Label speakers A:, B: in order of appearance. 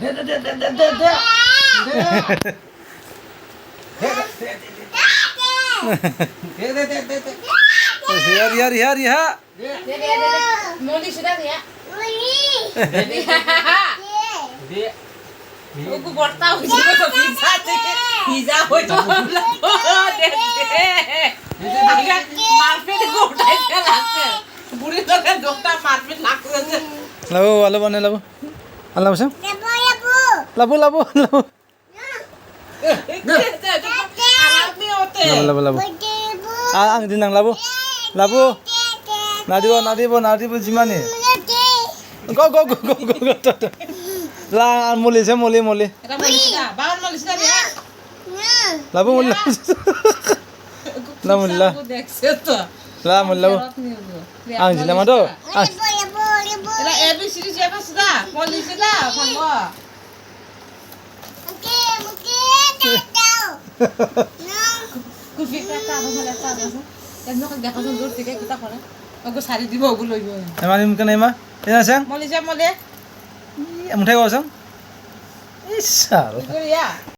A: দে দে দে দে দে দে
B: লাবু আলু বানাই লাবু আল্লাহ বসে লাবু লাবু লাবু লাবু লাবু আং দিনাং লাবু লাবু নাদিব যিমানে গো গো গো গো গো গো লা মলিছে মলি লাবু মলি লা মলি লা মলি লাবু আং দিনাং মাতো এমানি মুখে নাই মা এনা sang মুঠাই গো sang ইসাল